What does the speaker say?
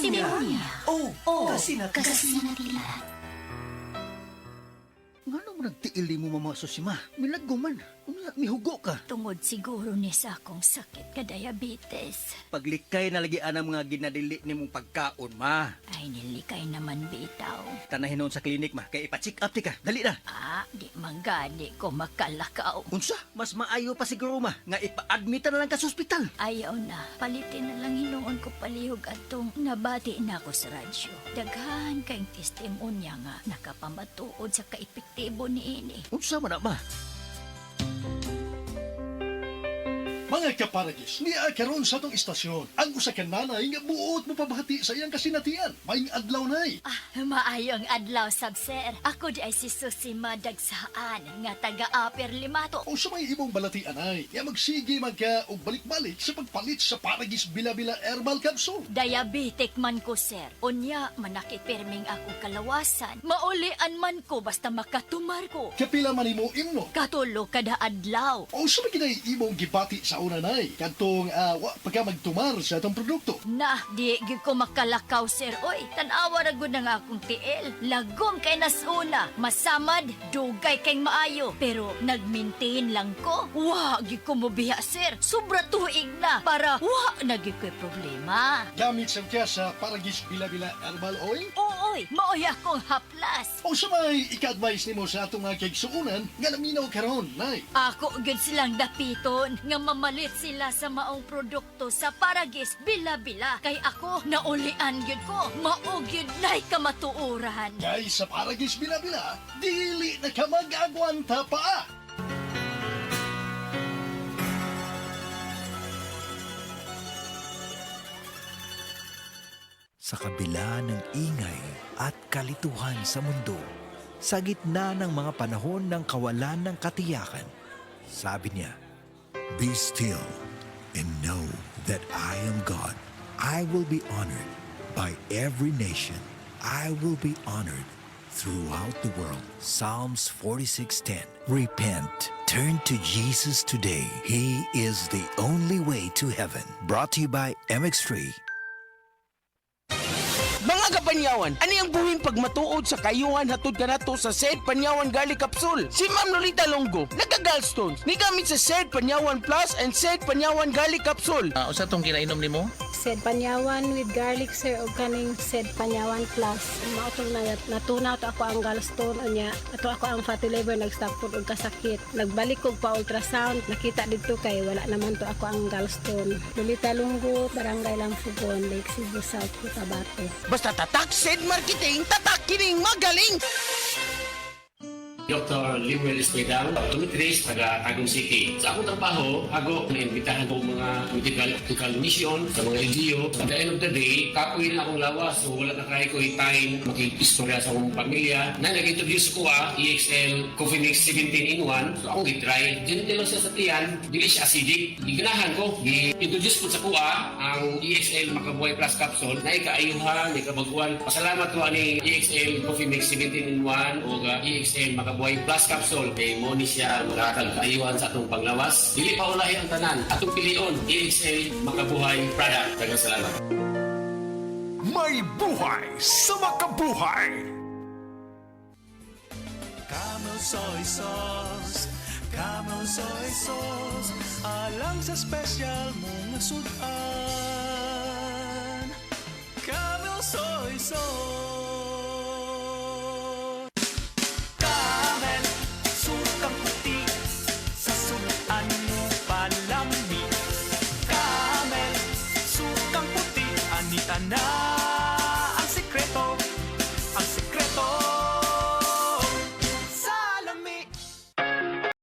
Simonia. Oh, Kasinatila. Ngano mo nagtiili mo mamaso si ma? Milaggo man. Mihugo ka. Tungod siguro ni sa akong sakit ka diabetes. Paglikay na lagi ang mga ginadili ni mong pagkaon, ma. Ay, nilikay naman bitaw. Tanahin noon sa klinik, ma. Kaya ipa-check up ti ka. Dali na. Di manggani ko makalakaw. Unsa? Mas maayo pa siguro, ma. Nga ipa-admita na lang ka sa ospital. Ayaw na. Palitin na lang hinuon ko palihog atong nabati na ako sa radyo. Daghan kayong testimonya nga nakapamatuod sa kaepektibo ni ini. Unsa man na, ma? Mga kaparagis, niya karon sa atong istasyon. Ang usa ka nanay nga buot mo pabahati sa iyang kasinatian. Maing adlaw nay. Maayong adlaw, sab sir. Ako di ay si Susi Madagsaan nga taga-Upper Limato. O sa may imong balatian ay, nga magsige magka og balik-balik sa pagpalit sa Paragis Bila-Bila Herbal Capsule. Diabetic man ko, sir. Unya, manakipirming akong kalawasan. Maulian man ko basta makatumar ko. Kapila man imo imno. Katulo kada adlaw. O sa may kinay imong gibati sa una nay, kadtong pagka magtumar sa atong produkto. Na, di gyud ko makalakaw, sir. Oy, tanawa ra gud nga akong tiil. Lagom kay nasuna. Masamad, dugay kay maayo. Pero nagmaintain lang ko. Wa gyud ko mobiya, sir. Sobra tuig na para wa na gyud ko'y problema. Gamit sa kya sa Paragis Bila-Bila Herbal Oil. Ooy, maoy akong haplas. O sa may ika-advise nimo sa atong mga kaigsuunan nga naminaw karon nay. Ako gyud silang dapiton nga mamalit sila sa maong produkto sa Paragis Bila-Bila. Kay ako naulian gyud ko. Mao gyud nay kamatuoran. Kay sa Paragis Bila-Bila, dili na ka mag-agwanta pa. Sa kabila ng ingay at kalituhan sa mundo, sa gitna ng mga panahon ng kawalan ng katiyakan, sabi niya, "Be still and know that I am God. I will be honored by every nation. I will be honored throughout the world." Psalms 46:10. Repent. Turn to Jesus today. He is the only way to heaven. Brought to you by MX3. Mga kapanyawan, ani ang buhing pagmatuod sa kayuhan hatod kanato sa Said Panyawan Garlic Capsule. Si Ma'am Lolita Longo, nagka-gallstones, ni gamit sa Said Panyawan Plus and Said Panyawan Garlic Capsule. Usa tong kinainom nimo? Said Panyawan with garlic sir o kaning Said Panyawan Plus. Mautong natunaw to ako ang gallstone unya. Ato ako ang fatty liver nag-stop po og kasakit. Nagbalik ko pa ultrasound, nakita dito kay wala naman to ako ang gallstone. Lolita Longo, Barangay Lamfugon, Lake Cebu South, Cotabato. Basta tatak Said Marketing, tatak kining magaling! Dr. Limuel Espedal, optometrist, taga Tagum City. Sa akong trabaho, ako naimbitahan ko mga medical mission sa mga LGU. At the end of the day, kapoy na akong lawas. So wala na kaya ko time makikistorya sa akong pamilya. Na nag-introduce ko EXL Coffee Mix 17-in-1. So akong gitry. Gentle lang siya sa tiyan. Dili siya acidic. Iganahan ko. I-introduce ko sa kuha ang EXL Makabuhay Plus Capsule na ikaayuhan, ikabaguan. Pasalamat ko ani EXL Coffee Mix 17-in-1 o EXL Makabuhay Plus Capsule. Kay mo ni siya makakagkayuhan sa atong panglawas. Dili pa ulahi ang tanan. Atong pilion, EXL Makabuhay Product. Daghang salamat. May buhay sa makabuhay! Camel Soy Sauce, Camel Soy Sauce, alang sa special mong sudan. Camel Soy Sauce.